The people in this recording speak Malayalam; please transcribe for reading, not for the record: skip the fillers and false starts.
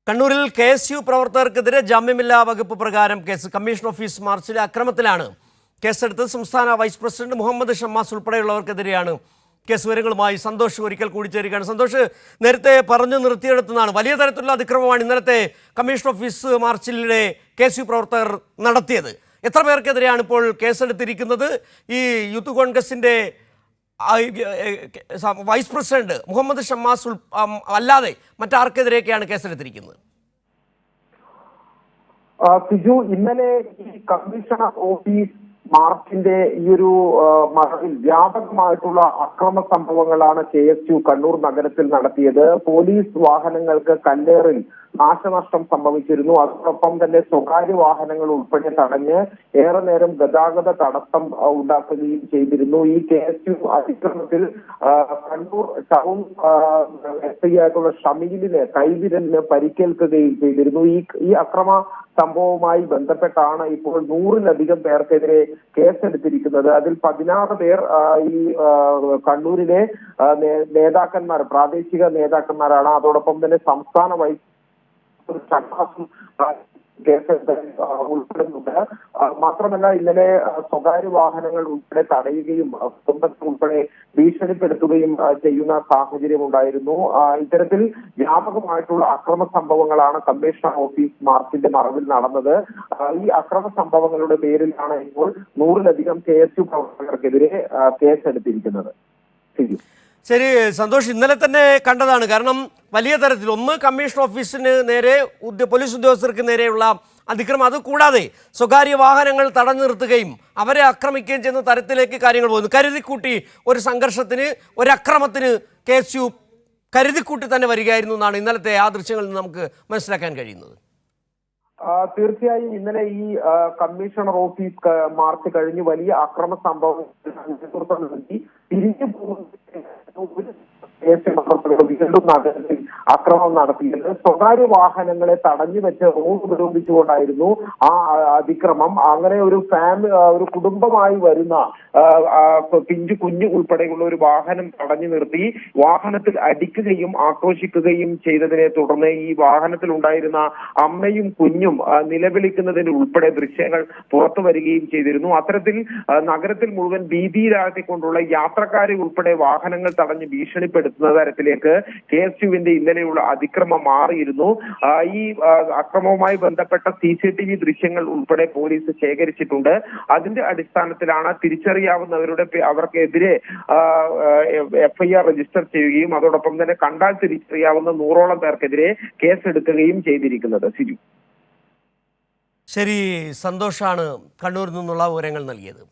കണ്ണൂരിൽ KSU പ്രവർത്തകർക്കെതിരെ ജാമ്യമില്ലാ വകുപ്പ് പ്രകാരം കേസ്. കമ്മീഷൻ ഓഫീസ് മാർച്ചിലെ അക്രമത്തിലാണ് കേസെടുത്തത്. സംസ്ഥാന വൈസ് പ്രസിഡന്റ് മുഹമ്മദ് ഷമ്മാസ് ഉൾപ്പെടെയുള്ളവർക്കെതിരെയാണ് കേസ്. വിവരങ്ങളുമായി സന്തോഷ് ഒരിക്കൽ കൂടി ചേരുകയാണ്. സന്തോഷ്, നേരത്തെ പറഞ്ഞു നിർത്തിയെടുത്തതാണ്, വലിയ തരത്തിലുള്ള അതിക്രമമാണ് ഇന്നലത്തെ കമ്മീഷൻ ഓഫീസ് മാർച്ചിലെ KSU പ്രവർത്തകർ നടത്തിയത്. എത്ര പേർക്കെതിരെയാണ് ഇപ്പോൾ കേസെടുത്തിരിക്കുന്നത്? ഈ യൂത്ത് കോൺഗ്രസിൻ്റെ വൈസ് പ്രസിഡന്റ് മുഹമ്മദ് ഷമ്മാസ് അല്ലാതെ മറ്റാർക്കെതിരെയൊക്കെയാണ് കേസെടുത്തിരിക്കുന്നത്? സിജു, ഇന്നലെ ഈ കമ്മീഷണർ ഓഫീസ് മാർച്ചിന്റെ ഈ ഒരു മറവിൽ വ്യാപകമായിട്ടുള്ള അക്രമ സംഭവങ്ങളാണ് KSU കണ്ണൂർ നഗരത്തിൽ നടത്തിയത്. പോലീസ് വാഹനങ്ങൾക്ക് കല്ലേറിൽ നാശനഷ്ടം സംഭവിച്ചിരുന്നു. അതോടൊപ്പം തന്നെ സ്വകാര്യ വാഹനങ്ങൾ ഉൾപ്പെടെ തടഞ്ഞ് ഏറെ നേരം ഗതാഗത തടസ്സം ഉണ്ടാക്കുകയും ചെയ്തിരുന്നു. ഈ KSU അതിക്രമത്തിൽ കണ്ണൂർ ടൗൺ SI ആയിട്ടുള്ള ഷമീലിന് കൈവിരലിന് പരിക്കേൽക്കുകയും ചെയ്തിരുന്നു. ഈ അക്രമ സംഭവവുമായി ബന്ധപ്പെട്ടാണ് ഇപ്പോൾ 100-ലധികം പേർക്കെതിരെ കേസെടുത്തിരിക്കുന്നത്. അതിൽ 16 പേർ ഈ കണ്ണൂരിലെ നേതാക്കന്മാർ, പ്രാദേശിക നേതാക്കന്മാരാണ്. അതോടൊപ്പം തന്നെ സംസ്ഥാന വൈസ് ഉൾപ്പെടുന്നുണ്ട്. മാത്രമല്ല, ഇന്നലെ സ്വകാര്യ വാഹനങ്ങൾ ഉൾപ്പെടെ തടയുകയും കുടുംബത്തെ ഉൾപ്പെടെ ഭീഷണിപ്പെടുത്തുകയും ചെയ്യുന്ന സാഹചര്യം ഉണ്ടായിരുന്നു. ഇത്തരത്തിൽ വ്യാപകമായിട്ടുള്ള അക്രമ സംഭവങ്ങളാണ് കമ്മീഷണർ ഓഫീസ് മാർച്ചിന്റെ മറവിൽ നടന്നത്. ഈ അക്രമ സംഭവങ്ങളുടെ പേരിലാണ് ഇപ്പോൾ 100-ലധികം KSU പ്രവർത്തകർക്കെതിരെ കേസെടുത്തിരിക്കുന്നത്. ശരി സന്തോഷ്, ഇന്നലെ തന്നെ കണ്ടതാണ്. കാരണം വലിയ തരത്തിൽ ഒന്ന് കമ്മീഷൻ ഓഫീസിന് നേരെ, പോലീസ് ഉദ്യോഗസ്ഥർക്ക് നേരെയുള്ള അതിക്രമം, അതുകൂടാതെ സ്വകാര്യ വാഹനങ്ങൾ തടഞ്ഞു നിർത്തുകയും അവരെ ആക്രമിക്കുകയും ചെയ്യുന്ന തരത്തിലേക്ക് കാര്യങ്ങൾ പോകുന്നു. കരുതിക്കൂട്ടി ഒരു സംഘർഷത്തിന്, ഒരക്രമത്തിന് KSU കരുതിക്കൂട്ടി തന്നെ വരികയായിരുന്നു എന്നാണ് ഇന്നലത്തെ ആ ദൃശ്യങ്ങളിൽ നിന്ന് നമുക്ക് മനസ്സിലാക്കാൻ കഴിയുന്നത്. തീർച്ചയായും ഇന്നലെ ഈ കമ്മീഷണർ ഓഫീസ് മാർച്ച് കഴിഞ്ഞ് വലിയ അക്രമ സംഭവം നേതൃത്വം നൽകി തിരിഞ്ഞു പോകുന്ന വീണ്ടും നഗരത്തിൽ അക്രമം നടത്തിയത്. സ്വകാര്യ വാഹനങ്ങളെ തടഞ്ഞു വെച്ച് റോഡ് ഉപരോധിച്ചുകൊണ്ടായിരുന്നു ആ അതിക്രമം. അങ്ങനെ ഒരു കുടുംബമായി വരുന്ന കുഞ്ഞു ഉൾപ്പെടെയുള്ള ഒരു വാഹനം തടഞ്ഞു നിർത്തി വാഹനത്തിൽ അടിക്കുകയും ആക്രോശിക്കുകയും ചെയ്തതിനെ തുടർന്ന് ഈ വാഹനത്തിൽ ഉണ്ടായിരുന്ന അമ്മയും കുഞ്ഞും നിലവിളിക്കുന്നതിന് ഉൾപ്പെടെ ദൃശ്യങ്ങൾ പുറത്തു വരികയും ചെയ്തിരുന്നു. അത്തരത്തിൽ നഗരത്തിൽ മുഴുവൻ ഭീതിയിലാക്കിക്കൊണ്ടുള്ള യാത്രക്കാരെ ഉൾപ്പെടെ വാഹനങ്ങൾ തടഞ്ഞ് ഭീഷണിപ്പെടുത്തുന്ന തരത്തിലേക്ക് KSUവിന്റെ ഇന്നലെയുള്ള അതിക്രമം മാറിയിരുന്നു. ഈ അക്രമവുമായി ബന്ധപ്പെട്ട CCTV ദൃശ്യങ്ങൾ ഉൾപ്പെടെ പോലീസ് ശേഖരിച്ചിട്ടുണ്ട്. അതിന്റെ അടിസ്ഥാനത്തിലാണ് അവർക്കെതിരെ FIR രജിസ്റ്റർ ചെയ്യുകയും അതോടൊപ്പം തന്നെ കണ്ടാൽ തിരിച്ചറിയാവുന്ന 100ഓളം പേർക്കെതിരെ കേസെടുക്കുകയും ചെയ്തിരിക്കുന്നത്. ശരി, സന്തോഷാണ് കണ്ണൂരിൽ നിന്നുള്ള വിവരങ്ങൾ നൽകിയത്.